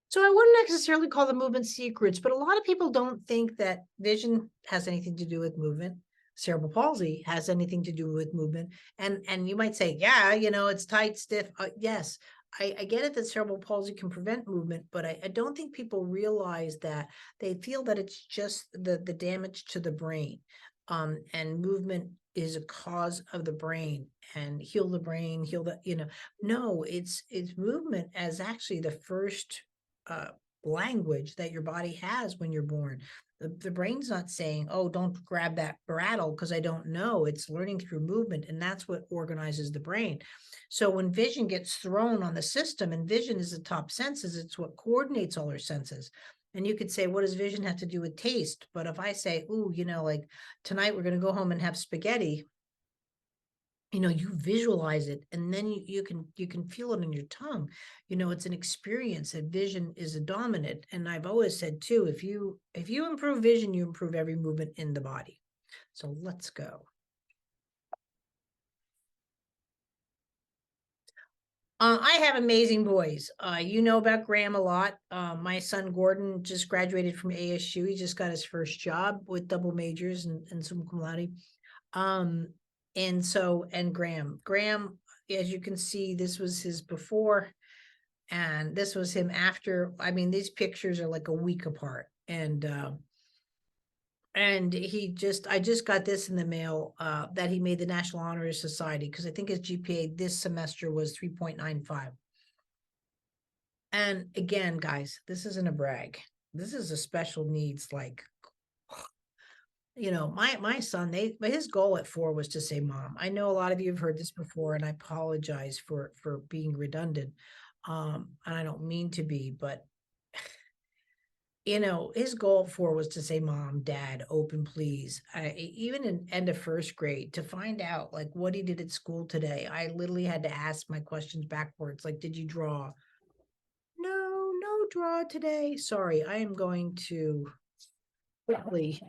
So I wouldn't necessarily call the movement secrets, but a lot of people don't think that vision has anything to do with movement. Cerebral palsy has anything to do with movement. And you might say, yeah, it's tight, stiff. Yes, I get it that cerebral palsy can prevent movement, but I don't think people realize that. They feel that it's just the damage to the brain. And movement is a cause of the brain, and heal the brain, heal the, no, it's movement as actually the first uh, language that your body has when you're born. The brain's not saying, oh, don't grab that rattle because I don't know. It's learning through movement, and that's what organizes the brain. So when vision gets thrown on the system, and vision is the top senses, it's what coordinates all our senses. And you could say, what does vision have to do with taste? But if I say, ooh, like tonight we're going to go home and have spaghetti, you visualize it, and then you can feel it in your tongue. It's an experience. That vision is a dominant. And I've always said too, if you improve vision, you improve every movement in the body. So let's go. I have amazing boys. You know about Graham a lot. My son Gordon just graduated from ASU. He just got his first job with double majors and summa cum laude. And Graham, as you can see, this was his before, and this was him after. I mean, these pictures are like a week apart. And I just got this in the mail, that he made the National Honor Society, because I think his GPA this semester was 3.95. And again, guys, this isn't a brag. This is a special needs, like, my son, his goal at 4 was to say mom. I know a lot of you have heard this before, and I apologize for being redundant. And I don't mean to be, but his goal at 4 was to say mom, dad, open please. Even in end of first grade, to find out like what he did at school today, I literally had to ask my questions backwards. Like, did you draw? No draw today. Sorry, I am going to quickly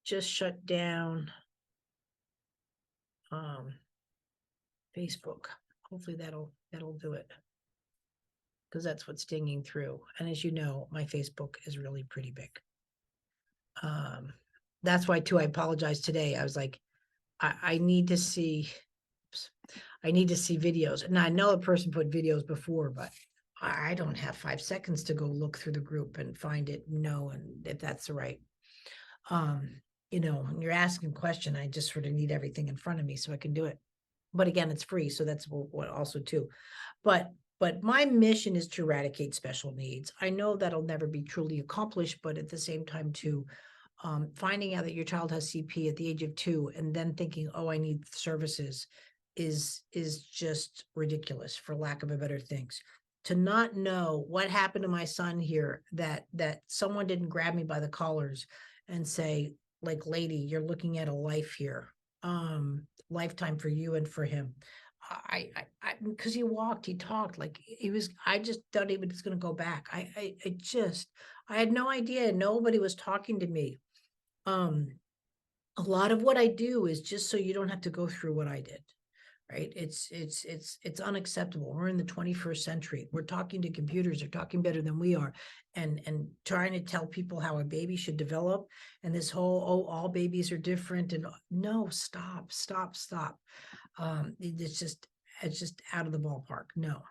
just shut down Facebook. Hopefully that'll do it, because that's what's dinging through. And as you know, my Facebook is really pretty big. That's why too, I apologize today. I was like, I need to see, I need to see videos. And I know a person put videos before, but I don't have 5 seconds to go look through the group and find it, and if that's the right. When you're asking a question, I just sort of need everything in front of me so I can do it. But again, it's free, so that's what also too. But my mission is to eradicate special needs. I know that'll never be truly accomplished, but at the same time too, finding out that your child has CP at the age of 2 and then thinking, oh, I need services is just ridiculous, for lack of a better things. To not know what happened to my son here, that someone didn't grab me by the collars and say, like, lady, you're looking at a life here, lifetime for you and for him. I because he walked, he talked, like he was, I just thought he was going to go back. I had no idea. Nobody was talking to me. A lot of what I do is just so you don't have to go through what I did. Right. It's unacceptable. We're in the 21st century. We're talking to computers. They're talking better than we are. And trying to tell people how a baby should develop. And this whole, oh, all babies are different. And no, stop. It's just out of the ballpark. No,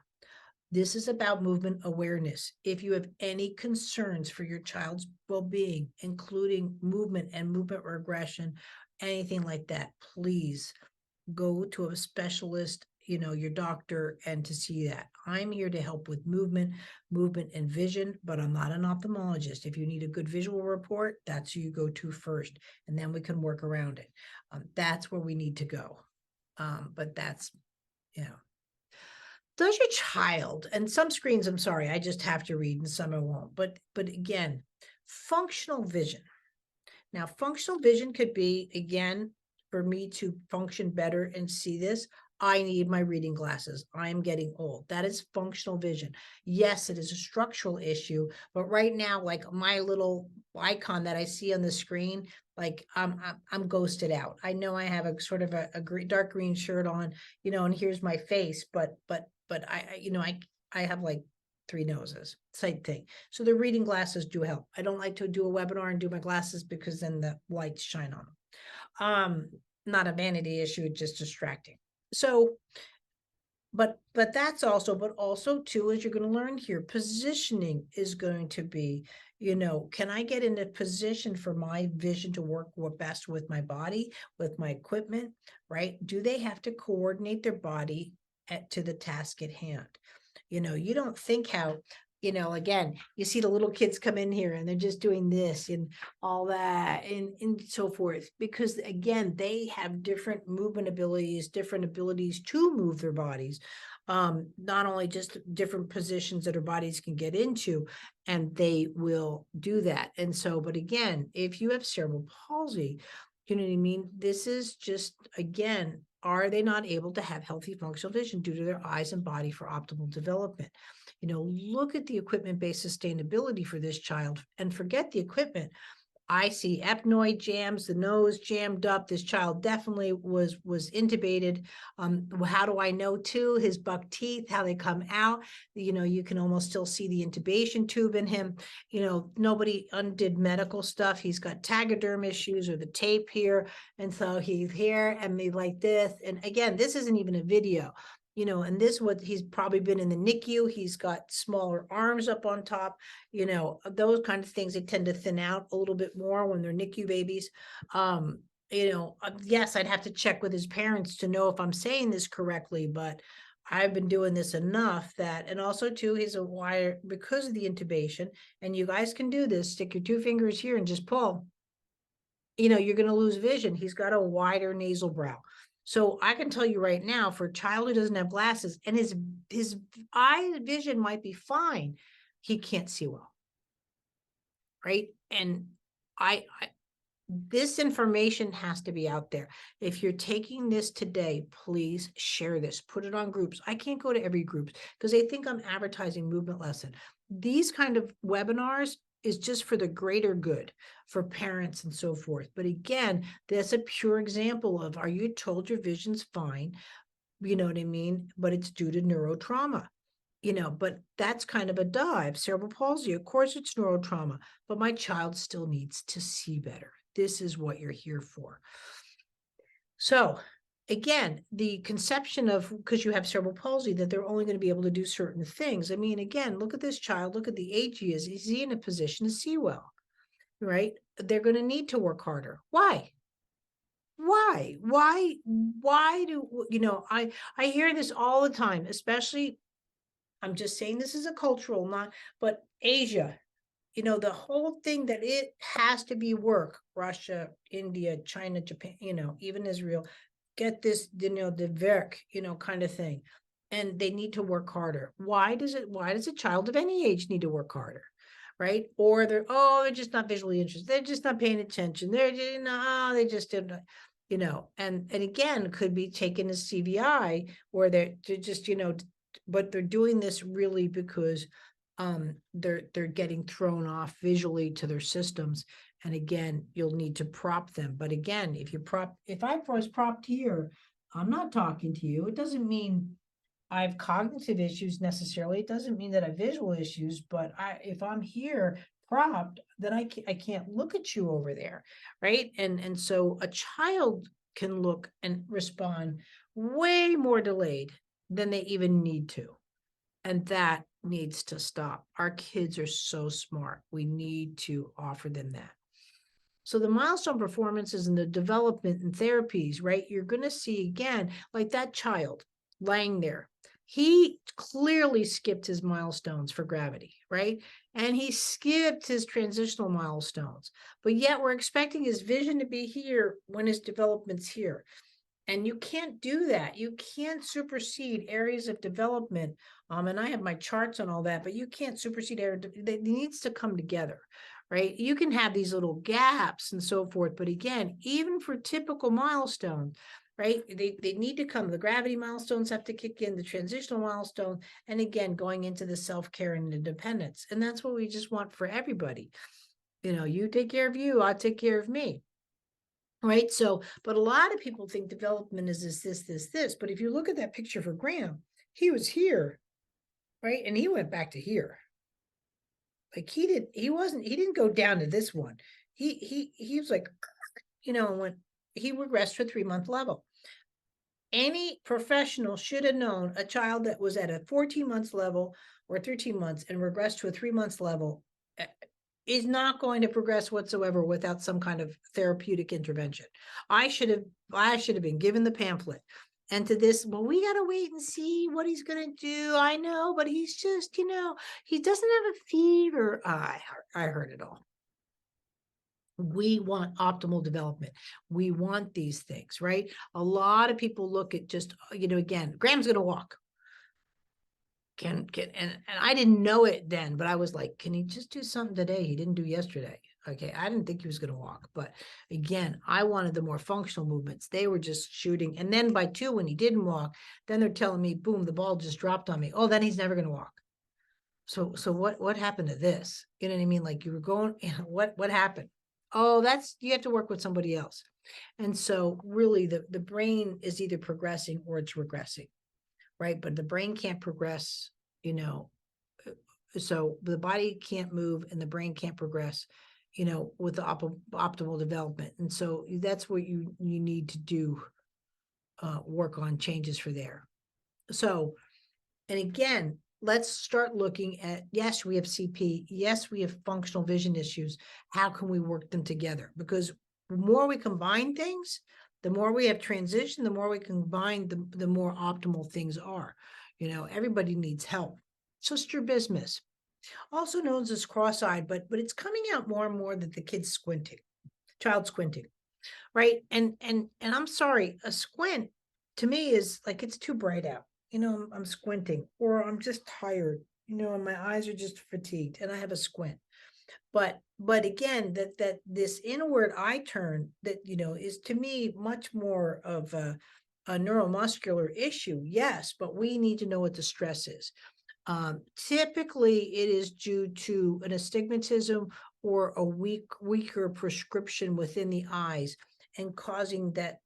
this is about movement awareness. If you have any concerns for your child's well-being, including movement and movement regression, anything like that, please go to a specialist, your doctor, and to see that. I'm here to help with movement and vision, but I'm not an ophthalmologist. If you need a good visual report, that's who you go to first, and then we can work around it. That's where we need to go. But that's, does your child, and some screens, I'm sorry, I just have to read and some I won't, but again, functional vision. Now, functional vision could be, again, for me to function better and see this, I need my reading glasses. I'm getting old. That is functional vision. Yes, it is a structural issue, but right now, like my little icon that I see on the screen, like I'm ghosted out. I know I have a sort of a dark green shirt on, and here's my face, but I have like 3 noses, same thing. So the reading glasses do help. I don't like to do a webinar and do my glasses because then the lights shine on them. Not a vanity issue, just distracting. So, but also too, as you're going to learn here, positioning is going to be, can I get in a position for my vision to work best with my body, with my equipment, right? Do they have to coordinate their body to the task at hand? You don't think how, again, you see the little kids come in here and they're just doing this and all that and so forth, because again, they have different movement abilities, different abilities to move their bodies. Not only just different positions that our bodies can get into, and they will do that. And so, but again, if you have cerebral palsy, you know what I mean? This is just, again, are they not able to have healthy functional vision due to their eyes and body for optimal development? Look at the equipment-based sustainability for this child and forget the equipment. I see epnoid jams, the nose jammed up. This child definitely was intubated. How do I know too? His buck teeth, how they come out. You can almost still see the intubation tube in him. Nobody undid medical stuff. He's got tegaderm issues or the tape here. And so he's here and me like this. And again, this isn't even a video. And this what he's probably been in the NICU. He's got smaller arms up on top, those kind of things. They tend to thin out a little bit more when they're NICU babies. Yes, I'd have to check with his parents to know if I'm saying this correctly, but I've been doing this enough that, and also too, he's a wire because of the intubation, and you guys can do this, stick your 2 fingers here and just pull, you're going to lose vision. He's got a wider nasal brow. So I can tell you right now, for a child who doesn't have glasses and his eye vision might be fine, he can't see well, right? And this information has to be out there. If you're taking this today, please share this, put it on groups. I can't go to every group because they think I'm advertising Movement Lesson. These kind of webinars is just for the greater good for parents and so forth. But again, that's a pure example of, are you told your vision's fine? You know what I mean? But it's due to neurotrauma. But that's kind of a dive. Cerebral palsy, of course it's neurotrauma, but my child still needs to see better. This is what you're here for. So again, the conception of, because you have cerebral palsy, that they're only going to be able to do certain things. I mean, again, look at this child, look at the age he is. Is he in a position to see well, right? They're going to need to work harder. Why do, I hear this all the time, especially, I'm just saying this is a cultural, but Asia, the whole thing that it has to be work, Russia, India, China, Japan, even Israel, get this, the work, kind of thing. And they need to work harder. Why does a child of any age need to work harder? Right? Or they're just not visually interested. They're just not paying attention. They're just, they just didn't, and again, could be taken as CVI, where they're just, but they're doing this really because they're getting thrown off visually to their systems. And again, you'll need to prop them. But again, if I was propped here, I'm not talking to you. It doesn't mean I have cognitive issues necessarily. It doesn't mean that I have visual issues, but if I'm here propped, then I can't look at you over there, right? And so a child can look and respond way more delayed than they even need to. And that needs to stop. Our kids are so smart. We need to offer them that. So the milestone performances and the development and therapies, right? You're going to see again, like that child laying there. He clearly skipped his milestones for gravity, right? And he skipped his transitional milestones, but yet we're expecting his vision to be here when his development's here. And you can't do that. You can't supersede areas of development. And I have my charts on all that, but you can't supersede area. It needs to come together, right? You can have these little gaps and so forth. But again, even for typical milestones, right? They need to come. The gravity milestones have to kick in, the transitional milestone, and again, going into the self-care and independence. And that's what we just want for everybody. You take care of you, I take care of me. Right. So, but a lot of people think development is this. But if you look at that picture for Graham, he was here. right? And he went back to here. Like he didn't go down to this one. He was like, when he regressed to a 3-month level. Any professional should have known a child that was at a 14 months level or 13 months and regressed to a 3 months level is not going to progress whatsoever without some kind of therapeutic intervention. I should have been given the pamphlet. And to this, well, we got to wait and see what he's going to do. I know, but he's just, he doesn't have a fever. I heard it all. We want optimal development. We want these things, right? A lot of people look at just, again, Graham's going to walk. And I didn't know it then, but I was like, can he just do something today he didn't do yesterday? Okay, I didn't think he was going to walk, but again, I wanted the more functional movements. They were just shooting, and then by 2, when he didn't walk, then they're telling me, boom, the ball just dropped on me. Oh, then he's never going to walk. So what happened to this? You know what I mean? Like, you were going, what happened? Oh, you have to work with somebody else. And so really the brain is either progressing or it's regressing, right? But the brain can't progress, so the body can't move and the brain can't progress, with the optimal development. And so that's what you need to do, work on changes for there. So, and again, let's start looking at, yes, we have CP. Yes, we have functional vision issues. How can we work them together? Because the more we combine things, the more we have transition, the more we combine, the more optimal things are. Everybody needs help. So strabismus, also known as cross-eyed, but it's coming out more and more that the kid's squinting, child squinting, right? And I'm sorry, a squint to me is like, it's too bright out. I'm squinting, or I'm just tired, and my eyes are just fatigued and I have a squint. But again, that this inward eye turn that, is to me much more of a neuromuscular issue. Yes, but we need to know what the stress is. Typically it is due to an astigmatism or a weaker prescription within the eyes and causing that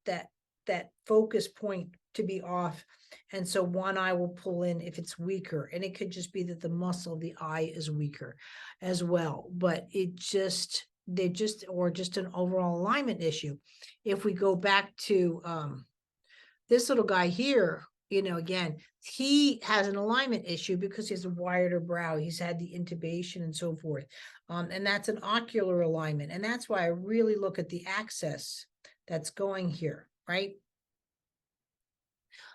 focus point to be off. And so one eye will pull in if it's weaker, and it could just be that the muscle of the eye is weaker as well. But or just an overall alignment issue. If we go back to this little guy here, again, he has an alignment issue because he has a wider brow. He's had the intubation and so forth. And that's an ocular alignment. And that's why I really look at the axis that's going here, right?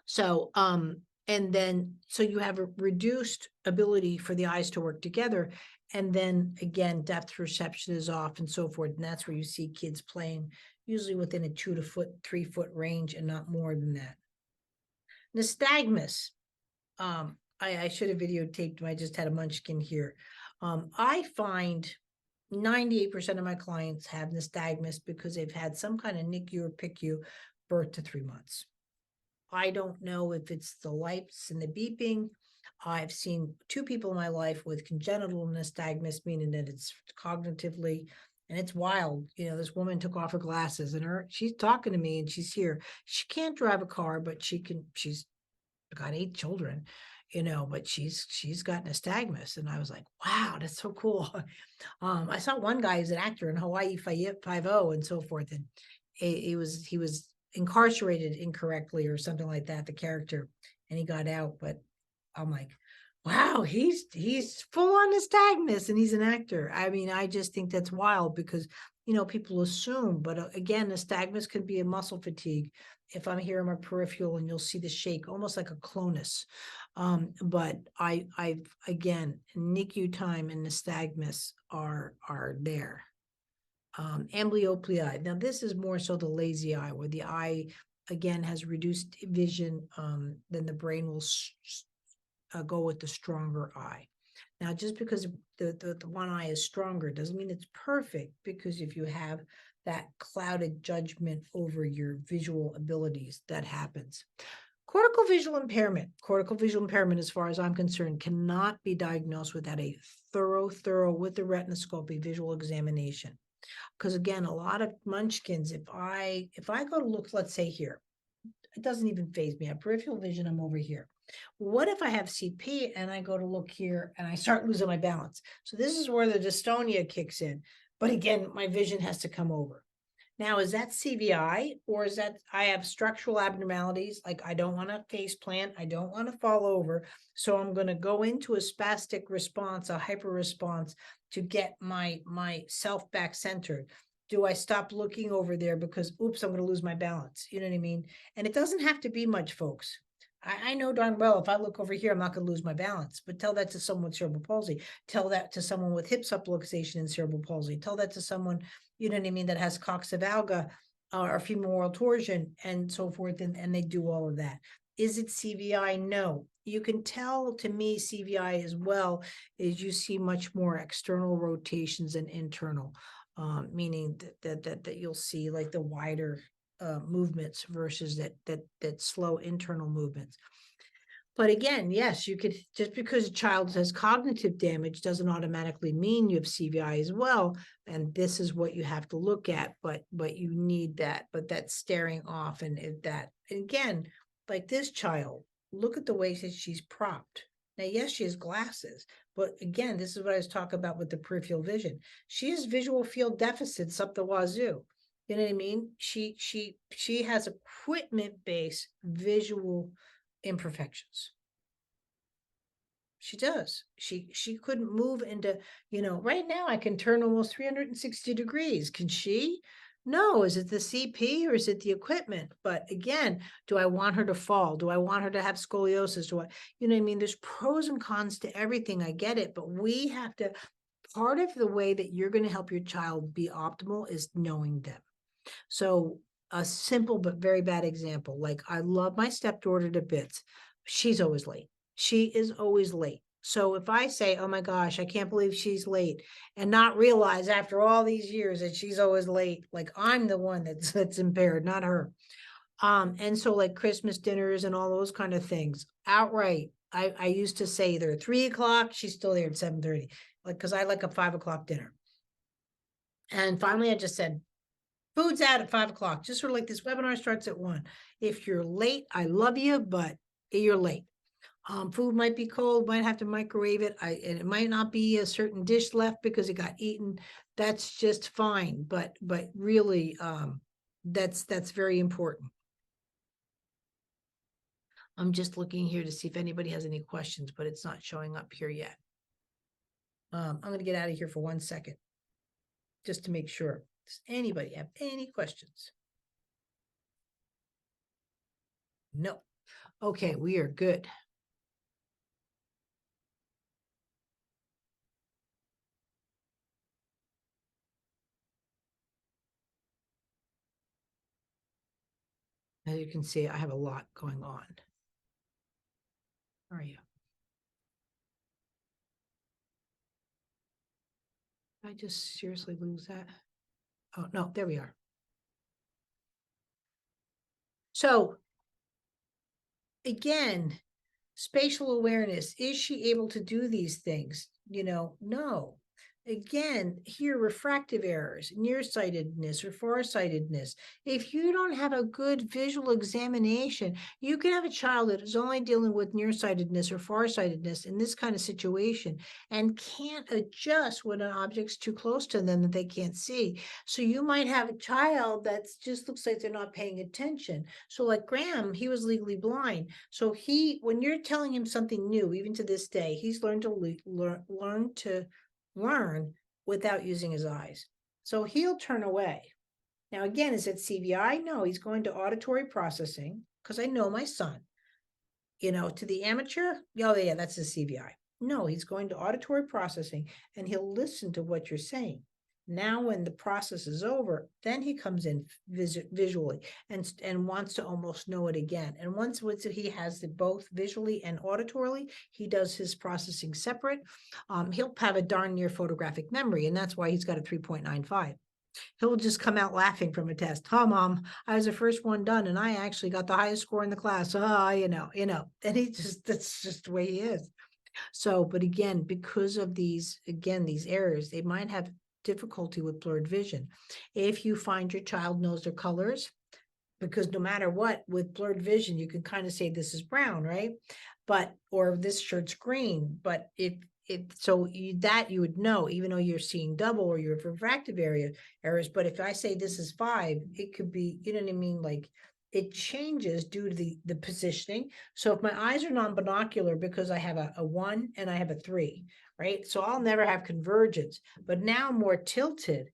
So, and then, so you have a reduced ability for the eyes to work together. And then again, depth perception is off and so forth. And that's where you see kids playing usually within a 2 to 3 foot range and not more than that. Nystagmus. I should have videotaped him. I just had a munchkin here. I find 98% of my clients have nystagmus because they've had some kind of NICU or PICU birth to 3 months. I don't know if it's the lights and the beeping. I've seen 2 people in my life with congenital nystagmus, meaning that it's cognitively, and it's wild. This woman took off her glasses and she's talking to me and she's here. She can't drive a car, but she's got 8 children, but she's got nystagmus. And I was like, wow, that's so cool. I saw one guy who's an actor in Hawaii Five-0 and so forth. And he was incarcerated incorrectly or something like that, the character, and he got out. But I'm like, wow, he's full on nystagmus and he's an actor. I mean, I just think that's wild because, people assume, but again, nystagmus can be a muscle fatigue. If I'm here in my peripheral, and you'll see the shake, almost like a clonus. But I've again, NICU time and nystagmus are there. Amblyopia. Now this is more so the lazy eye, where the eye again has reduced vision. Then the brain will go with the stronger eye. Now, just because the one eye is stronger doesn't mean it's perfect, because if you have that clouded judgment over your visual abilities, that happens. Cortical visual impairment. Cortical visual impairment, as far as I'm concerned, cannot be diagnosed without a thorough with the retinoscopy visual examination. Because again, a lot of munchkins, if I go to look, let's say here, it doesn't even faze me. I have peripheral vision, I'm over here. What if I have CP and I go to look here and I start losing my balance? So this is where the dystonia kicks in. But again, my vision has to come over. Now, is that CVI, or is that I have structural abnormalities? Like I don't want to face plant, I don't want to fall over. So I'm going to go into a spastic response, a hyper response to get my self back centered. Do I stop looking over there because, oops, I'm going to lose my balance? You know what I mean? And it doesn't have to be much, folks. I know darn well if I look over here, I'm not going to lose my balance. But tell that to someone with cerebral palsy. Tell that to someone with hip subluxation and cerebral palsy. Tell that to someone, you know what I mean, that has coxavalga or femoral torsion and so forth, and they do all of that. Is it CVI? No. You can tell to me CVI as well is you see much more external rotations than internal, meaning that you'll see like the wider movements versus that slow internal movements. But again, yes, you could, just because a child has cognitive damage doesn't automatically mean you have CVI as well. And this is what you have to look at, but you need that, but that's staring off and that, and again, like this child, look at the way that she's propped. Now, yes, she has glasses, but again, this is what I was talking about with the peripheral vision. She has visual field deficits up the wazoo. You know what I mean? She has equipment-based visual imperfections. She does. She couldn't move into, right now I can turn almost 360 degrees. Can she? No. Is it the CP or is it the equipment? But again, do I want her to fall? Do I want her to have scoliosis? Do I, you know what I mean? There's pros and cons to everything. I get it, but we have to, part of the way that you're going to help your child be optimal is knowing them. So a simple but very bad example, like I love my stepdaughter to bits. She's always late. She is always late. So if I say, oh my gosh, I can't believe she's late, and not realize after all these years that she's always late, like I'm the one that's impaired, not her. And so like Christmas dinners and all those kind of things, outright, I used to say either 3 o'clock, she's still there at 7:30, like, cause I like a 5 o'clock dinner. And finally I just said, food's out at 5 o'clock. Just sort of like this webinar starts at 1. If you're late, I love you, but you're late. Food might be cold, might have to microwave it. And it might not be a certain dish left because it got eaten. That's just fine. But really, that's very important. I'm just looking here to see if anybody has any questions, but it's not showing up here yet. I'm going to get out of here for 1 second, just to make sure. Does anybody have any questions? No. Okay, we are good. As you can see, I have a lot going on. How are you? Did I just seriously lose that? Oh, no, there we are. So again, spatial awareness. Is she able to do these things? No. Again, here, refractive errors, nearsightedness or farsightedness. If you don't have a good visual examination, you can have a child that is only dealing with nearsightedness or farsightedness in this kind of situation and can't adjust when an object's too close to them that they can't see. So you might have a child that just looks like they're not paying attention. So like Graham, he was legally blind. So when you're telling him something new, even to this day, he's learned to learn without using his eyes. So he'll turn away. Now, again, is it CVI? No, he's going to auditory processing because I know my son. To the amateur, oh yeah, that's a CVI. No, he's going to auditory processing and he'll listen to what you're saying. Now, when the process is over, then he comes in visually and wants to almost know it again. And once he has it both visually and auditorily, he does his processing separate. He'll have a darn near photographic memory, and that's why he's got a 3.95. He'll just come out laughing from a test. Oh, Mom, I was the first one done, and I actually got the highest score in the class. And that's just the way he is. So, but again, because of these errors, they might have difficulty with blurred vision. If you find your child knows their colors, because no matter what, with blurred vision, you can kind of say this is brown, right? or this shirt's green, but that you would know, even though you're seeing double or you have refractive errors. But if I say this is 5, it could be, you know what I mean? Like it changes due to the positioning. So if my eyes are non-binocular because I have a 1 and I have a 3, right? So I'll never have convergence, but now I'm more tilted,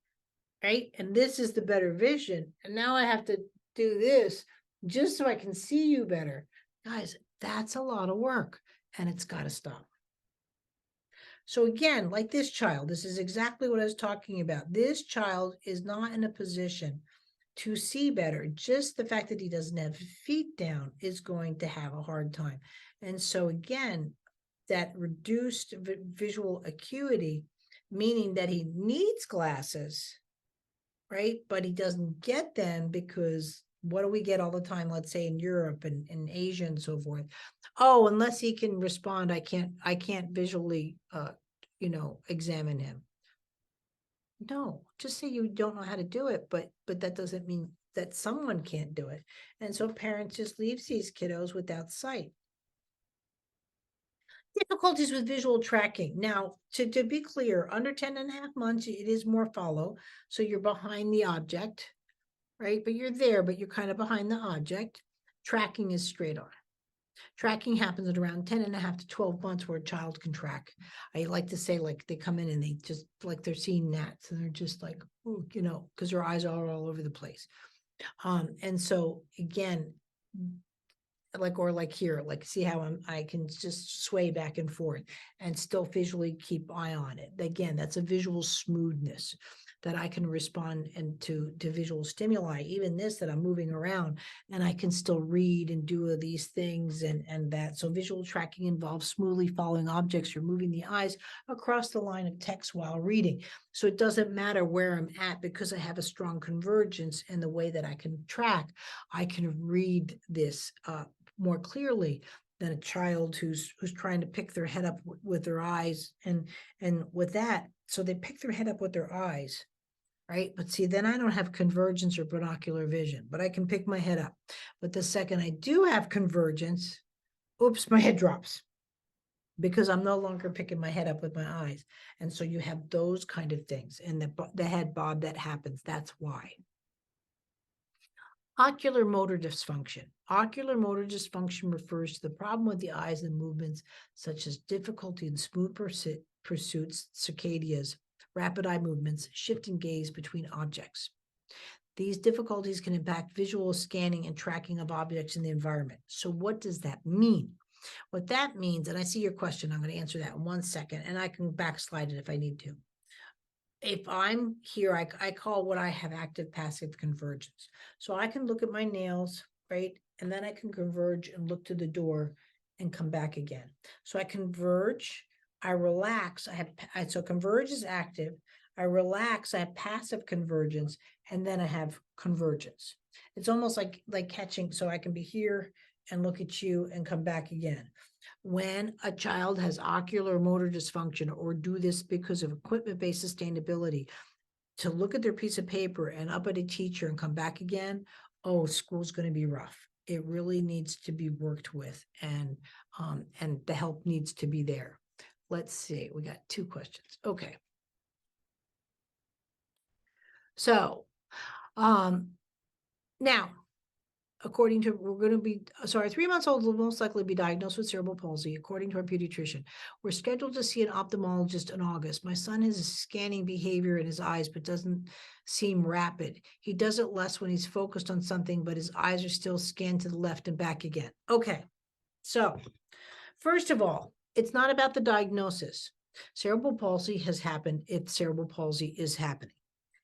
right? And this is the better vision. And now I have to do this just so I can see you better. Guys, that's a lot of work and it's got to stop. So again, like this child, this is exactly what I was talking about. This child is not in a position to see better. Just the fact that he doesn't have feet down is going to have a hard time. And so again, that reduced visual acuity, meaning that he needs glasses, right? But he doesn't get them because what do we get all the time, let's say in Europe and in Asia and so forth? Oh, unless he can respond, I can't visually examine him. No, just say you don't know how to do it, but that doesn't mean that someone can't do it. And so parents just leaves these kiddos without sight. Difficulties with visual tracking. Now, to be clear, under 10.5 months, it is more follow. So you're behind the object, right? But you're there, but you're kind of behind the object. Tracking is straight on. Tracking happens at around 10.5 to 12 months where a child can track. I like to say, like, they come in and they just, like, they're seeing gnats and they're just like, ooh, because their eyes are all over the place. And so again, like here, like see how I can just sway back and forth and still visually keep eye on it. Again, that's a visual smoothness that I can respond and to visual stimuli, even this that I'm moving around and I can still read and do these things and that. So visual tracking involves smoothly following objects or moving the eyes across the line of text while reading. So it doesn't matter where I'm at because I have a strong convergence in the way that I can track. I can read this more clearly than a child who's trying to pick their head up with their eyes and with that. So they pick their head up with their eyes, right? But see, then I don't have convergence or binocular vision, but I can pick my head up. But the second I do have convergence, oops, my head drops because I'm no longer picking my head up with my eyes. And so you have those kind of things. And the head bob that happens, that's why. Ocular motor dysfunction. Ocular motor dysfunction refers to the problem with the eyes and movements such as difficulty in smooth pursuits, saccadias, rapid eye movements, shifting gaze between objects. These difficulties can impact visual scanning and tracking of objects in the environment. So what does that mean? What that means, and I see your question, I'm going to answer that in 1 second, and I can backslide it if I need to. If I'm here, I call what I have active passive convergence. So I can look at my nails, right? And then I can converge and look to the door and come back again. So I converge, I relax, so converge is active, I relax, I have passive convergence, and then I have convergence. It's almost like catching, so I can be here and look at you and come back again. When a child has ocular motor dysfunction or do this because of equipment-based sustainability, to look at their piece of paper and up at a teacher and come back again, oh, school's going to be rough. It really needs to be worked with, and the help needs to be there. Let's see, we got 2 questions. Okay. So, now, according to, 3 months old will most likely be diagnosed with cerebral palsy, according to our pediatrician. We're scheduled to see an ophthalmologist in August. My son has a scanning behavior in his eyes, but doesn't seem rapid. He does it less when he's focused on something, but his eyes are still scanned to the left and back again. Okay, so first of all, it's not about the diagnosis. Cerebral palsy has happened if cerebral palsy is happening.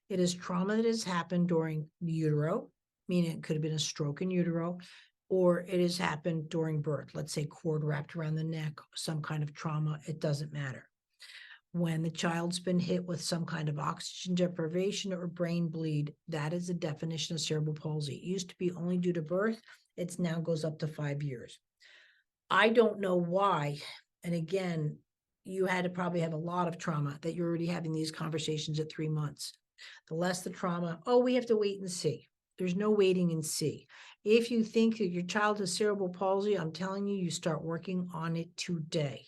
It is trauma that has happened during the utero, meaning it could have been a stroke in utero, or it has happened during birth. Let's say cord wrapped around the neck, some kind of trauma, it doesn't matter. When the child's been hit with some kind of oxygen deprivation or brain bleed, that is the definition of cerebral palsy. It used to be only due to birth. It now goes up to 5 years. I don't know why. And again, you had to probably have a lot of trauma that you're already having these conversations at 3 months. The less the trauma, oh, we have to wait and see. There's no waiting and see. If you think that your child has cerebral palsy, I'm telling you, you start working on it today,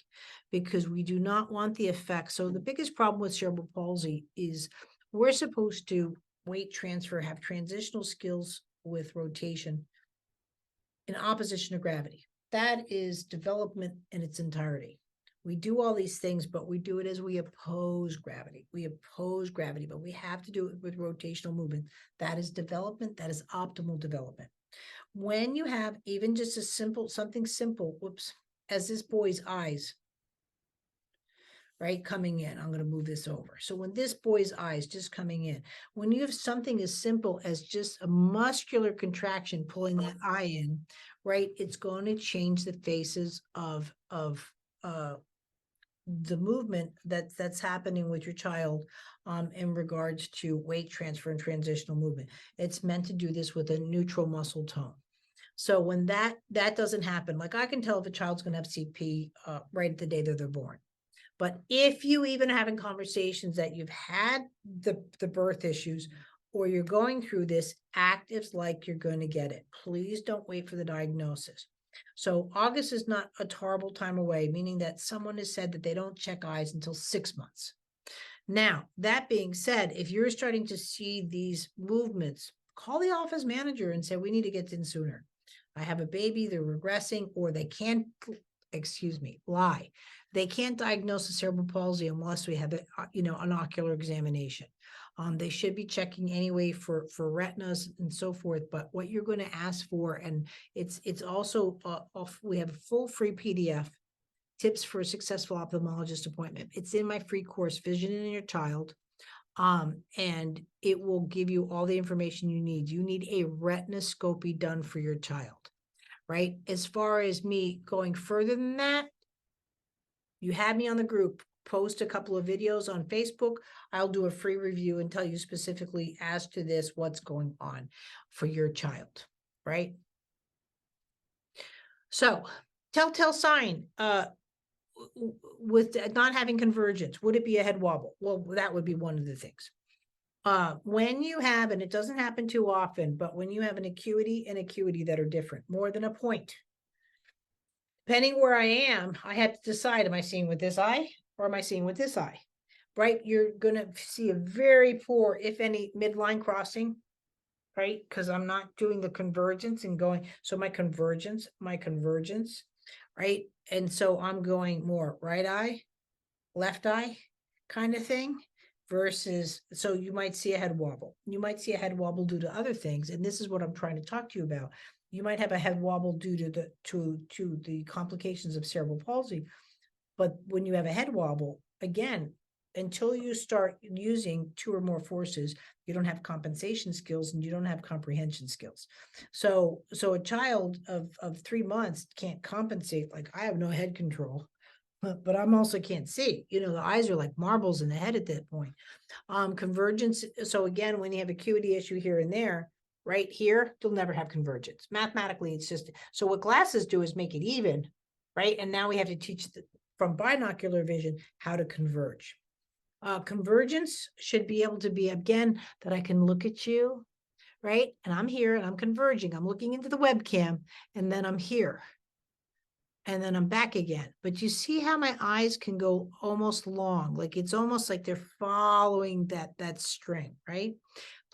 because we do not want the effect. So the biggest problem with cerebral palsy is we're supposed to weight transfer, have transitional skills with rotation in opposition to gravity. That is development in its entirety. We do all these things, but we do it as we oppose gravity. We oppose gravity, but we have to do it with rotational movement. That is development. That is optimal development. When you have even just something simple, whoops, as this boy's eyes, right, coming in, I'm going to move this over. So when this boy's eyes just coming in, when you have something as simple as just a muscular contraction pulling that eye in, right, it's going to change the faces of the movement that's happening with your child in regards to weight transfer and transitional movement. It's meant to do this with a neutral muscle tone. So when that doesn't happen, like I can tell if a child's going to have CP right at the day that they're born. But if you even having conversations that you've had the birth issues, or you're going through this, act as like you're going to get it. Please don't wait for the diagnosis. So August is not a horrible time away, meaning that someone has said that they don't check eyes until 6 months. Now, that being said, if you're starting to see these movements, call the office manager and say, we need to get in sooner. I have a baby, they're regressing, or they can't, lie. They can't diagnose a cerebral palsy unless we have an ocular examination. They should be checking anyway for retinas and so forth. But what you're going to ask for, and it's also we have a full free PDF, tips for a successful ophthalmologist appointment. It's in my free course, Vision in Your Child. And it will give you all the information you need. You need a retinoscopy done for your child, right? As far as me going further than that, you had me on the group, post a couple of videos on Facebook. I'll do a free review and tell you specifically as to this, what's going on for your child, right? So, telltale sign with not having convergence, would it be a head wobble? Well, that would be one of the things. When you have, and it doesn't happen too often, but when you have an acuity and acuity that are different, more than a point, depending where I am, I have to decide, am I seeing with this eye or am I seeing with this eye, right? You're going to see a very poor, if any, midline crossing, right? Because I'm not doing the convergence and going, so my convergence, right? And so I'm going more right eye, left eye kind of thing versus, so you might see a head wobble. You might see a head wobble due to other things. And this is what I'm trying to talk to you about. You might have a head wobble due to the complications of cerebral palsy. But when you have a head wobble, again, until you start using 2 or more forces, you don't have compensation skills and you don't have comprehension skills. So a child of 3 months can't compensate. Like, I have no head control, but I'm also can't see. The eyes are like marbles in the head at that point. Convergence. So again, when you have acuity issue here and there, right here, you'll never have convergence. Mathematically, it's just, so what glasses do is make it even, right? And now we have to teach from binocular vision how to converge. Convergence should be able to be, again, that I can look at you, right? And I'm here and I'm converging. I'm looking into the webcam and then I'm here. And then I'm back again. But you see how my eyes can go almost long, like it's almost like they're following that string, right?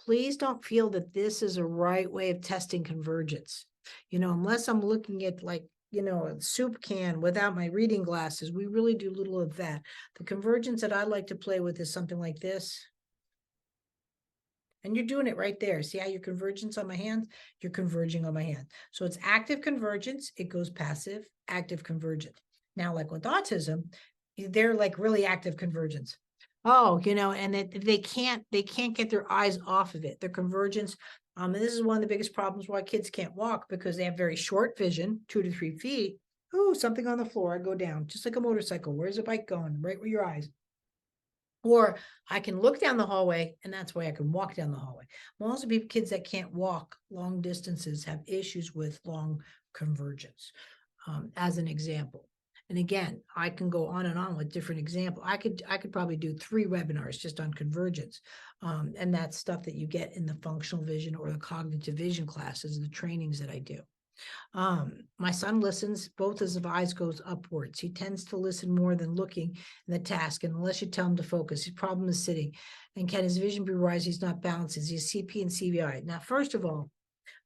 Please don't feel that this is a right way of testing convergence. Unless I'm looking at like, a soup can without my reading glasses, we really do little of that. The convergence that I like to play with is something like this. And you're doing it right there. See how your convergence on my hands? You're converging on my hand. So it's active convergence. It goes passive, active convergence. Now, like with autism, they're like really active convergence. Oh, and they can't get their eyes off of it. Their convergence. And this is one of the biggest problems why kids can't walk, because they have very short vision, 2 to 3 feet. Oh, something on the floor. I go down, just like a motorcycle. Where's the bike going? Right where your eyes. Or I can look down the hallway, and that's why I can walk down the hallway. Most of the kids that can't walk long distances have issues with long convergence, as an example. And again, I can go on and on with different examples. I could probably do 3 webinars just on convergence. And that's stuff that you get in the functional vision or the cognitive vision classes, the trainings that I do. My son listens, both his eyes goes upwards. He tends to listen more than looking in the task. And unless you tell him to focus, his problem is sitting. And can his vision be revised? He's not balanced. Is he CP and CVI? Now, first of all,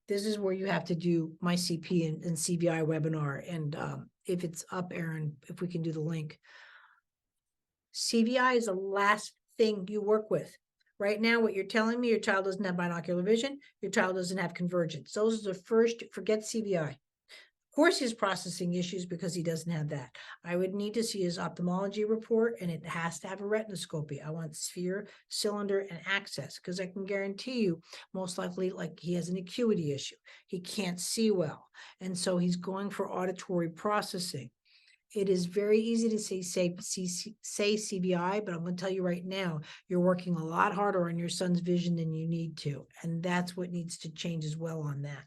this is where you have to do my CP and CVI webinar. And if it's up, Aaron, if we can do the link. CVI is the last thing you work with. Right now, what you're telling me, your child doesn't have binocular vision, your child doesn't have convergence. Those are the first, forget CVI. Of course, he has processing issues because he doesn't have that. I would need to see his ophthalmology report, and it has to have a retinoscopy. I want sphere, cylinder, and axis, because I can guarantee you, most likely, like he has an acuity issue. He can't see well. And so he's going for auditory processing. It is very easy to say CVI, but I'm going to tell you right now, you're working a lot harder on your son's vision than you need to. And that's what needs to change as well on that.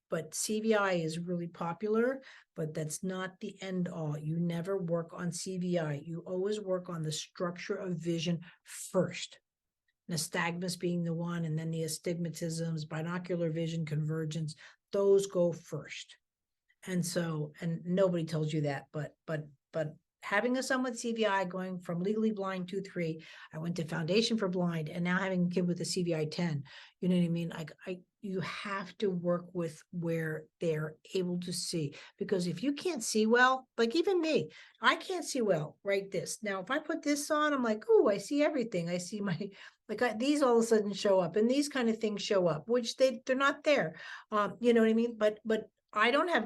But CVI is really popular, but that's not the end all. You never work on CVI. You always work on the structure of vision first. Nystagmus being the one, and then the astigmatisms, binocular vision, convergence, those go first. And so, and nobody tells you that, but having a son with CVI, going from legally blind 2-3, I went to foundation for blind, and now having a kid with a CVI 10, you know what I mean? You have to work with where they're able to see, because if you can't see well, like even me, I can't see well, right? This now, if I put this on, I'm like, oh, I see everything. I see my, these all of a sudden show up, and these kind of things show up, which they're not there. You know what I mean? But I don't have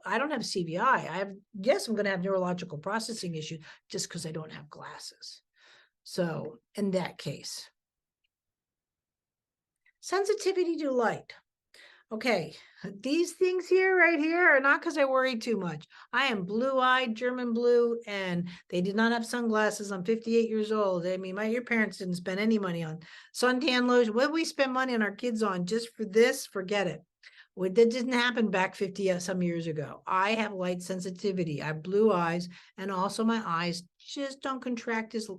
I don't have CVI. Yes, I'm going to have neurological processing issues just because I don't have glasses. So in that case, sensitivity to light. Okay, these things here, right here, are not because I worry too much. I am blue-eyed, German blue, and they did not have sunglasses. I'm 58 years old. I mean, your parents didn't spend any money on suntan lotion. What we spend money on our kids on just for this, forget it. That didn't happen back 50 some years ago. I have light sensitivity. I have blue eyes, and also my eyes just don't contract as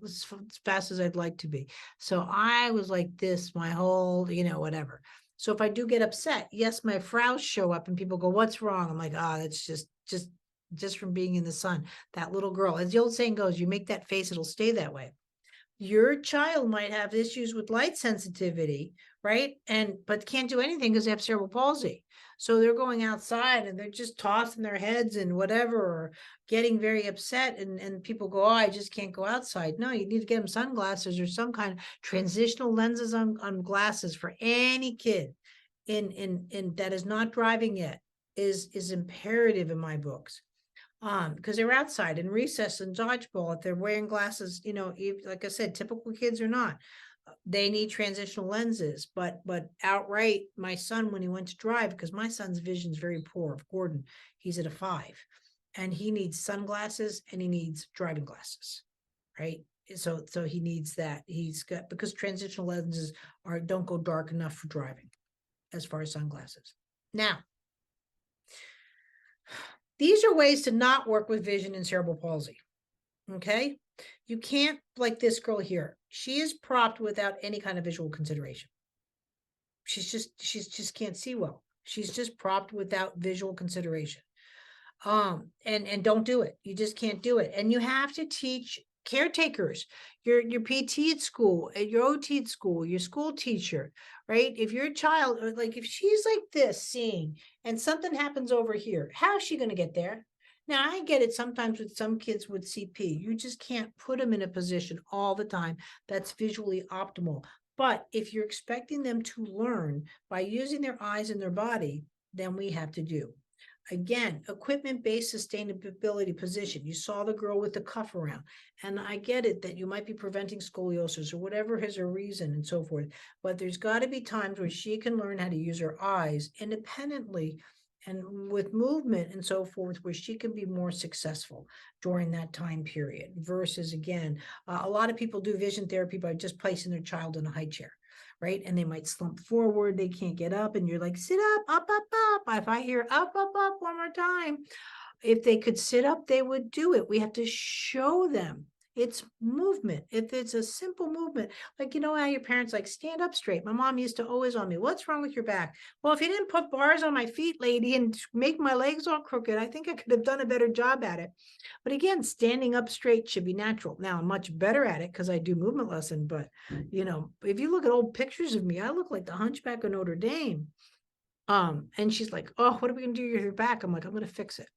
fast as I'd like to be. So I was like this my whole, whatever. So if I do get upset, yes, my frowns show up and people go, what's wrong? I'm like, that's just from being in the sun. That little girl, as the old saying goes, you make that face, it'll stay that way. Your child might have issues with light sensitivity, right? But can't do anything because they have cerebral palsy. So they're going outside and they're just tossing their heads and whatever, or getting very upset. And people go, oh, I just can't go outside. No, you need to get them sunglasses or some kind of transitional lenses on glasses for any kid in that is not driving yet is imperative in my books. Because they're outside in recess and dodgeball, if they're wearing glasses, like I said, typical kids or not, they need transitional lenses. But outright, my son, when he went to drive, because my son's vision is very poor, Gordon, he's at a 5, and he needs sunglasses and he needs driving glasses, right? So he needs that. He's got, because transitional lenses don't go dark enough for driving, as far as sunglasses. Now, these are ways to not work with vision in cerebral palsy. Okay. You can't, like this girl here, she is propped without any kind of visual consideration. She's just can't see well. She's just propped without visual consideration. And don't do it. You just can't do it. And you have to teach caretakers, your PT at school, your OT at school, your school teacher, right? If your child, like if she's like this seeing, and something happens over here, how is she going to get there? Now, I get it sometimes with some kids with CP. You just can't put them in a position all the time that's visually optimal. But if you're expecting them to learn by using their eyes and their body, then we have to do. Again, equipment-based sustainability position. You saw the girl with the cuff around, and I get it that you might be preventing scoliosis or whatever is her reason and so forth, but there's got to be times where she can learn how to use her eyes independently and with movement and so forth, where she can be more successful during that time period versus, again, a lot of people do vision therapy by just placing their child in a high chair. Right? And they might slump forward, they can't get up, and you're like, sit up, up, up, up. If I hear up, up, up one more time, If they could sit up, they would do it. We have to show them it's movement. If it's a simple movement, like, you know how your parents like stand up straight. My mom used to always on me, what's wrong with your back? Well, if you didn't put bars on my feet, lady, and make my legs all crooked, I think I could have done a better job at it. But again, standing up straight should be natural. Now I'm much better at it because I do movement lesson. But you know, if you look at old pictures of me, I look like the Hunchback of Notre Dame. And she's like, oh, what are we gonna do with your back? I'm like, I'm gonna fix it.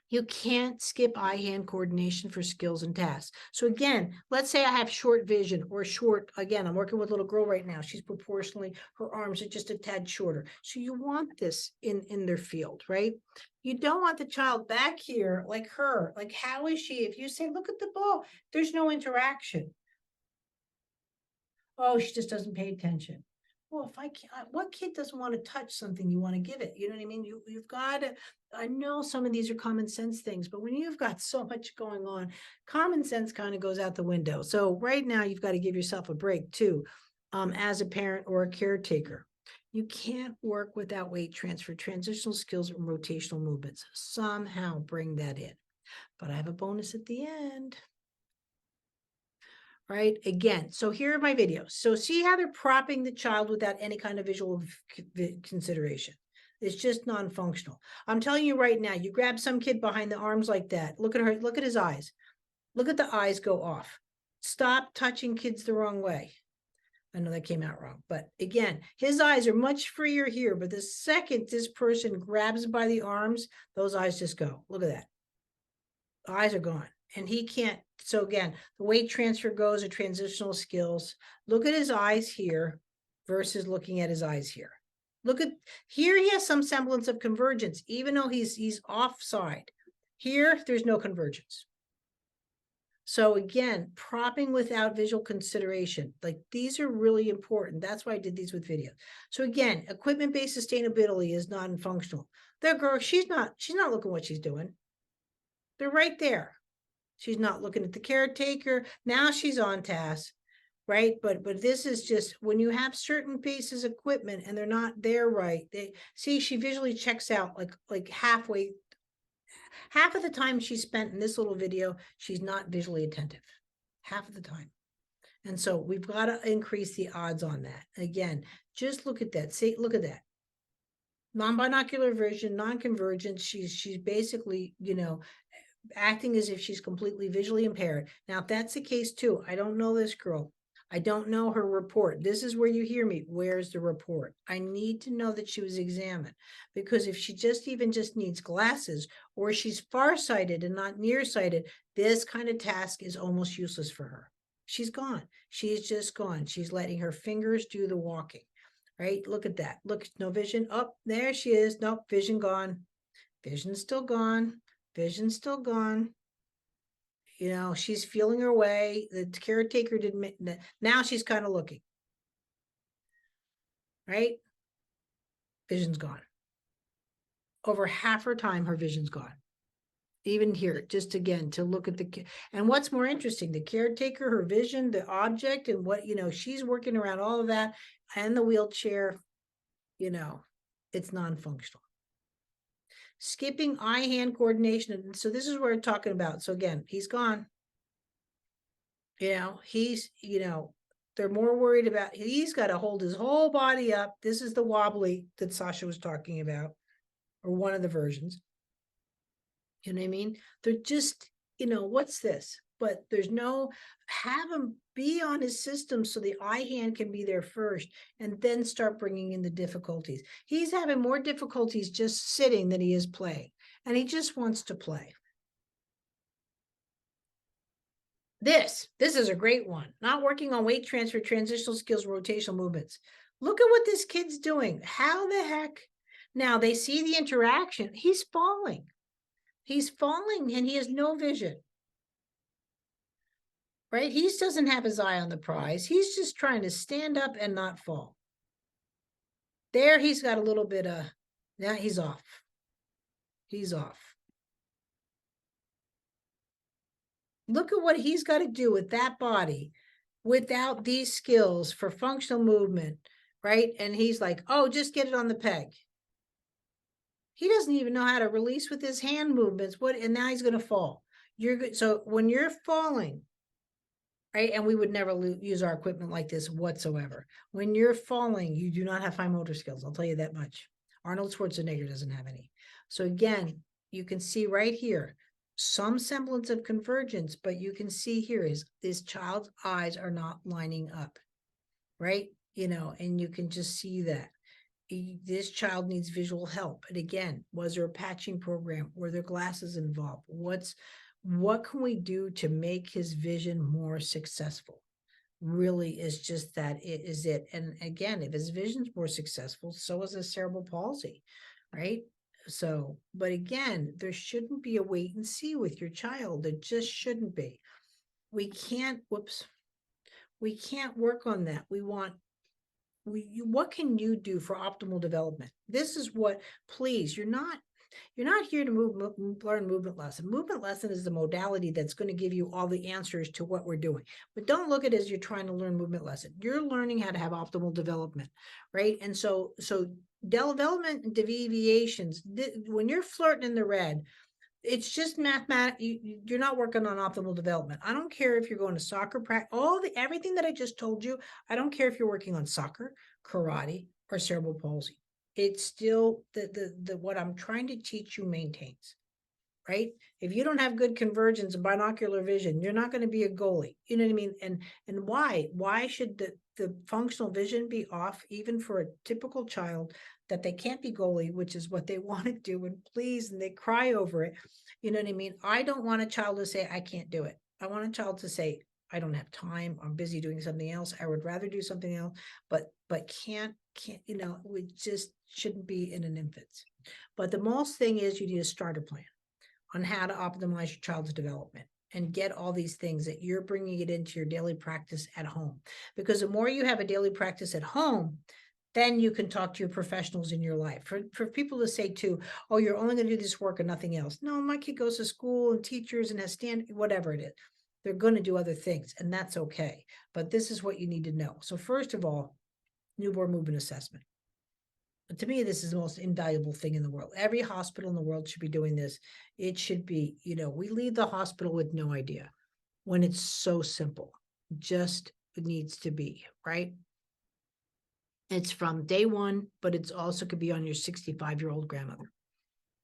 You can't skip eye-hand coordination for skills and tasks. So again, let's say I have short vision or short, again, I'm working with a little girl right now. She's proportionally, her arms are just a tad shorter. So you want this in their field, right? You don't want the child back here like her. Like, how is she? If you say, look at the ball, there's no interaction. Oh, she just doesn't pay attention. Well, if I can't, what kid doesn't want to touch something you want to give it? You know what I mean? You've got to, I know some of these are common sense things, but when you've got so much going on, common sense kind of goes out the window. So right now you've got to give yourself a break too, as a parent or a caretaker. You can't work without weight transfer, transitional skills, or rotational movements. Somehow bring that in. But I have a bonus at the end. Right? Again, so here are my videos. So see how they're propping the child without any kind of visual consideration. It's just non-functional. I'm telling you right now, you grab some kid behind the arms like that. Look at her, look at his eyes. Look at the eyes go off. Stop touching kids the wrong way. I know that came out wrong, but again, his eyes are much freer here, but the second this person grabs by the arms, those eyes just go. Look at that. The eyes are gone. And he can't. So again, the weight transfer goes to transitional skills. Look at his eyes here versus looking at his eyes here. Look at here, he has some semblance of convergence, even though he's offside. Here, there's no convergence. So again, propping without visual consideration, like these are really important. That's why I did these with video. So again, equipment-based sustainability is non-functional. The girl, she's not looking what she's doing. They're right there. She's not looking at the caretaker. Now she's on task, right? But this is just when you have certain pieces of equipment and they're not there right. They see she visually checks out like halfway. Half of the time she spent in this little video, she's not visually attentive. Half of the time. And so we've got to increase the odds on that. Again, just look at that. See, look at that. Non-binocular vision, non-convergence. She's basically, you know, acting as if she's completely visually impaired. Now, if that's the case too, I don't know this girl. I don't know her report. This is where you hear me. Where's the report? I need to know that she was examined, because if she just needs glasses, or she's farsighted and not nearsighted, this kind of task is almost useless for her. She's gone. She's just gone. She's letting her fingers do the walking, right? Look at that. Look, no vision. Oh, there she is. Nope, vision gone. Vision's still gone. Vision's still gone. You know, she's feeling her way. The caretaker didn't. Now she's kind of looking. Right? Vision's gone. Over half her time, her vision's gone. Even here, just again, to look at the, and what's more interesting, the caretaker, her vision, the object, and what, you know, she's working around all of that, and the wheelchair, you know, it's non-functional. Skipping eye-hand coordination. And so this is what we're talking about. So again, he's gone. You know, he's, you know, they're more worried about, he's got to hold his whole body up. This is the wobbly that Sasha was talking about, or one of the versions. You know what I mean? They're just, you know, what's this? But there's no, have him be on his system so the eye hand can be there first and then start bringing in the difficulties. He's having more difficulties just sitting than he is playing. And he just wants to play. This is a great one. Not working on weight transfer, transitional skills, rotational movements. Look at what this kid's doing. How the heck? Now they see the interaction. He's falling. He's falling and he has no vision. Right? He doesn't have his eye on the prize. He's just trying to stand up and not fall. There he's got a little bit of, now he's off. He's off. Look at what he's got to do with that body without these skills for functional movement, right? And he's like, oh, just get it on the peg. He doesn't even know how to release with his hand movements. And now he's going to fall. You're good. So when you're falling, right, and we would never use our equipment like this whatsoever. When you're falling, you do not have fine motor skills. I'll tell you that much. Arnold Schwarzenegger doesn't have any. So again, you can see right here, some semblance of convergence, but you can see here is this child's eyes are not lining up, right? And you can just see that. This child needs visual help. And again, was there a patching program? Were there glasses involved? What can we do to make his vision more successful? Really is just that it is it. And again, if his vision's more successful, so is his cerebral palsy, right? So, but again, there shouldn't be a wait and see with your child. There just shouldn't be. We can't work on that. What can you do for optimal development? This is what, please, you're not here to learn movement lesson. Movement lesson is the modality that's going to give you all the answers to what we're doing. But don't look at it as you're trying to learn movement lesson. You're learning how to have optimal development, right? And so development and deviations, when you're flirting in the red, it's just mathematics. You're not working on optimal development. I don't care if you're going to soccer practice, everything that I just told you. I don't care if you're working on soccer, karate, or cerebral palsy. It's still the what I'm trying to teach you maintains, right? If you don't have good convergence and binocular vision, you're not going to be a goalie. You know what I mean? And why should the functional vision be off even for a typical child that they can't be goalie, which is what they want to do, and please, and they cry over it. You know what I mean? I don't want a child to say, I can't do it. I want a child to say, I don't have time. I'm busy doing something else. I would rather do something else, but can't, we just shouldn't be in an infant's. But the most thing is you need a starter plan on how to optimize your child's development and get all these things that you're bringing it into your daily practice at home. Because the more you have a daily practice at home, then you can talk to your professionals in your life. For people to say too, oh, you're only going to do this work and nothing else. No, my kid goes to school and teachers and has whatever it is. They're going to do other things, and that's okay. But this is what you need to know. So first of all, newborn movement assessment. To me, this is the most invaluable thing in the world. Every hospital in the world should be doing this. It should be, we leave the hospital with no idea when it's so simple. Just it needs to be, right? It's from day one, but it's also could be on your 65-year-old grandmother,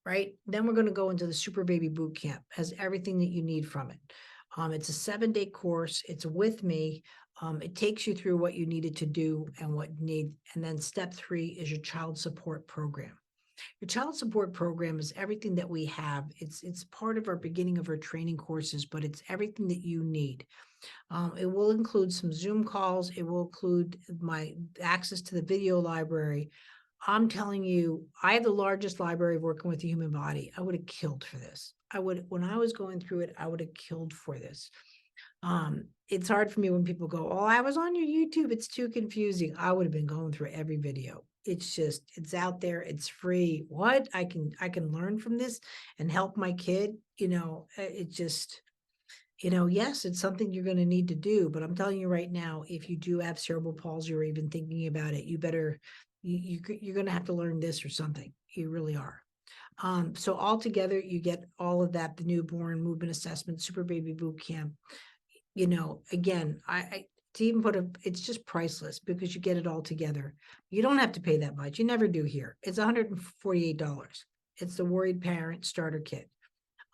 right? Then we're going to go into the Super Baby Boot Camp. Has everything that you need from it. It's a 7-day course. It's with me. It takes you through what you needed to do and what you need. And then step 3 is your child support program. Your child support program is everything that we have. It's part of our beginning of our training courses, but it's everything that you need. It will include some Zoom calls. It will include my access to the video library. I'm telling you, I have the largest library of working with the human body. I would have killed for this. When I was going through it, I would have killed for this. It's hard for me when people go, oh, I was on your YouTube. It's too confusing. I would have been going through every video. It's out there. It's free. What I can learn from this and help my kid, yes, it's something you're going to need to do, but I'm telling you right now, if you do have cerebral palsy or even thinking about it, you're going to have to learn this or something. You really are. So altogether, you get all of that, the newborn movement assessment, Super Baby Boot Camp. Again, I to even it's just priceless because you get it all together. You don't have to pay that much. You never do here. It's $148. It's the Worried Parent Starter Kit.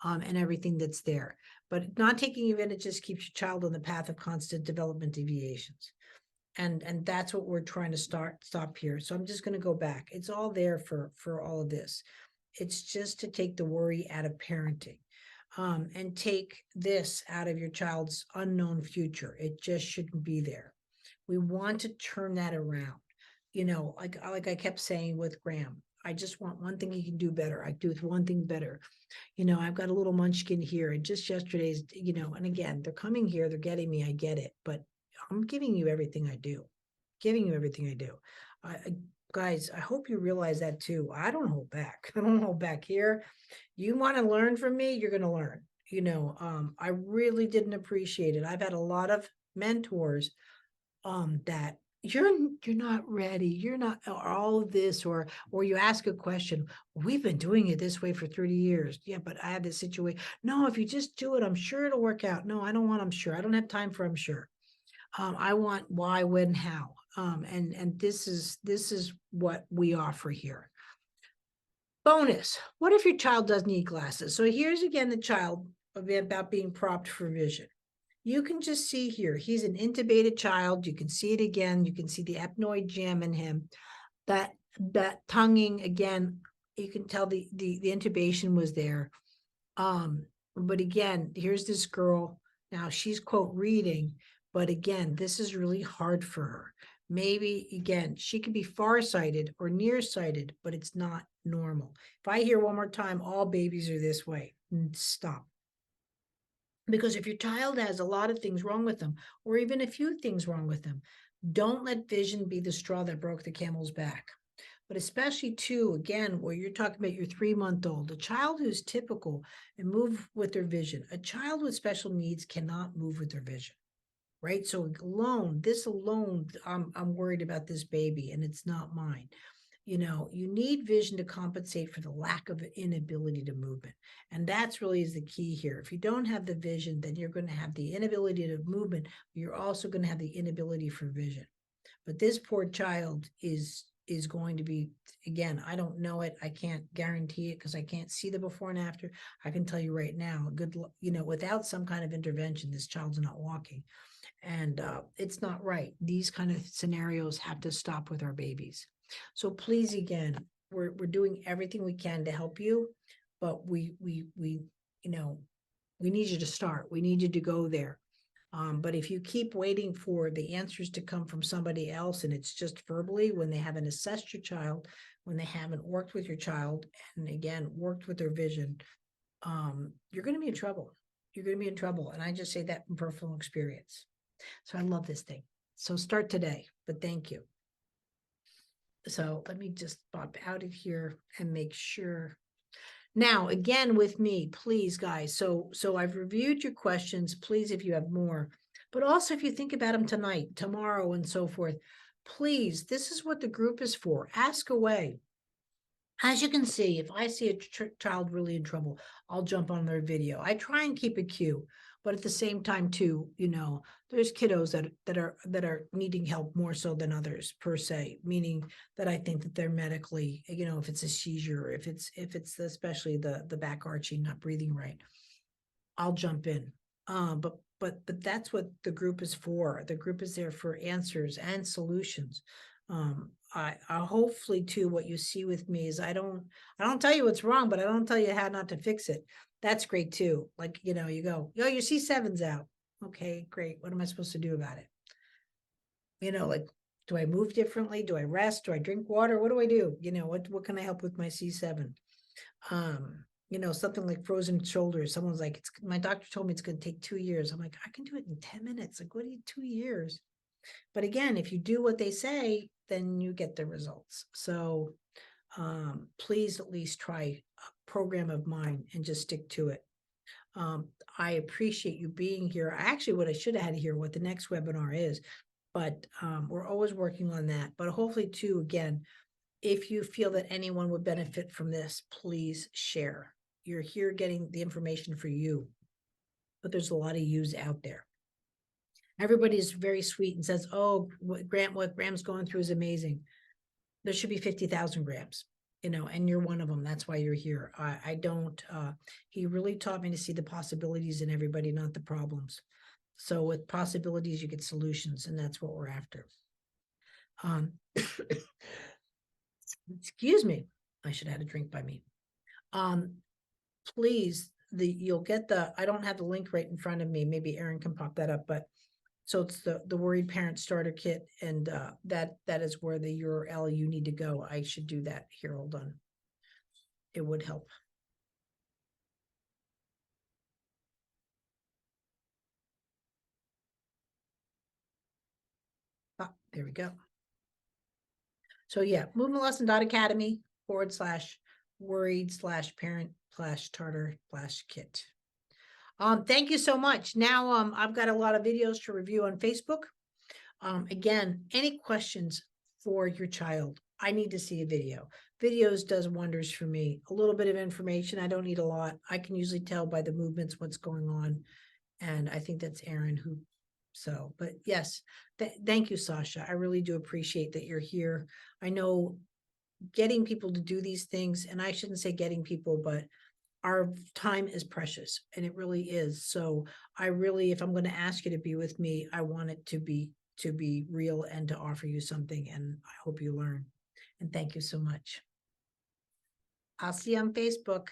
And everything that's there. But not taking advantage just keeps your child on the path of constant development deviations. And that's what we're trying to stop here. So I'm just going to go back. It's all there for all of this. It's just to take the worry out of parenting. And take this out of your child's unknown future. It just shouldn't be there. We want to turn that around. Like I kept saying with Graham, I just want one thing he can do better. I do one thing better. I've got a little munchkin here, and just yesterday's, and again, they're coming here, they're getting me, I get it, but I'm giving you everything I do. Guys, I hope you realize that too. I don't hold back. I don't hold back here. You want to learn from me, you're going to learn. I really didn't appreciate it. I've had a lot of mentors that, you're not ready. You're not, or all of this, or you ask a question. We've been doing it this way for 30 years. Yeah, but I had this situation. No, if you just do it, I'm sure it'll work out. No, I don't want, I'm sure. I don't have time for I'm sure. I want why, when, how. And this is what we offer here. Bonus. What if your child does need glasses? So here's again the child about being propped for vision. You can just see here, he's an intubated child. You can see it again. You can see the ethmoid jam in him. That tonguing again, you can tell the intubation was there. But again, here's this girl. Now she's quote reading, but again, this is really hard for her. Maybe again, she could be farsighted or nearsighted, but it's not normal. If I hear one more time, all babies are this way, stop. Because if your child has a lot of things wrong with them, or even a few things wrong with them, don't let vision be the straw that broke the camel's back. But especially too, again, where you're talking about your 3-month-old, a child who's typical and move with their vision. A child with special needs cannot move with their vision, right? So alone, this alone, I'm worried about this baby, and it's not mine. You know, you need vision to compensate for the lack of inability to movement. And that's really is the key here. If you don't have the vision, then you're going to have the inability to movement. You're also going to have the inability for vision. But this poor child is going to be, again, I don't know it. I can't guarantee it because I can't see the before and after. I can tell you right now, good, you know, without some kind of intervention, this child's not walking. And it's not right. These kind of scenarios have to stop with our babies. So please, again, we're doing everything we can to help you, but we you know, we need you to start. We need you to go there. But if you keep waiting for the answers to come from somebody else, and it's just verbally, when they haven't assessed your child, when they haven't worked with your child, and again, worked with their vision, you're going to be in trouble. You're going to be in trouble. And I just say that from personal experience. So I love this thing. So start today, but thank you. So let me just pop out of here and make sure. Now, again, with me, please, guys. So I've reviewed your questions. Please, if you have more, but also if you think about them tonight, tomorrow, and so forth, please, this is what the group is for. Ask away. As you can see, if I see a child really in trouble, I'll jump on their video. I try and keep a queue, but at the same time too, you know, there's kiddos that are needing help more so than others per se, meaning that I think that they're medically, you know, if it's a seizure, if it's especially the back arching, not breathing right, I'll jump in. But that's what the group is for. The group is there for answers and solutions. I hopefully too, what you see with me is I don't tell you what's wrong, but I don't tell you how not to fix it. That's great too. Like, you know, you go, yo, your C7's out. Okay, great. What am I supposed to do about it? You know, like, do I move differently? Do I rest? Do I drink water? What do I do? You know, what can I help with my C7? You know, something like frozen shoulders. Someone's like, my doctor told me it's going to take 2 years. I'm like, I can do it in 10 minutes. Like, what do you, 2 years? But again, if you do what they say, then you get the results. So please at least try a program of mine and just stick to it. I appreciate you being here. What I should have had here, what the next webinar is, but we're always working on that. But hopefully too, again, if you feel that anyone would benefit from this, please share. You're here getting the information for you, but there's a lot of yous out there. Everybody's very sweet and says, oh, what Graham's going through is amazing. There should be 50,000 Grahams, you know, and you're one of them. That's why you're here. I don't, he really taught me to see the possibilities in everybody, not the problems. So with possibilities, you get solutions, and that's what we're after. Excuse me. I should have had a drink by me. Please, you'll get I don't have the link right in front of me. Maybe Erin can pop that up, but so it's the Worried Parent Starter Kit, and that is where the URL you need to go. I should do that here. Hold on. It would help. There we go. So yeah, movementlesson.academy/worried/parent/starter/kit. Thank you so much. Now I've got a lot of videos to review on Facebook. Again, any questions for your child? I need to see a video. Videos does wonders for me. A little bit of information, I don't need a lot. I can usually tell by the movements what's going on. And I think that's Aaron who, but yes, thank you, Sasha. I really do appreciate that you're here. I know getting people to do these things, and I shouldn't say getting people, but our time is precious, and it really is. So I really, if I'm going to ask you to be with me, I want it to be real and to offer you something, and I hope you learn. And thank you so much. I'll see you on Facebook.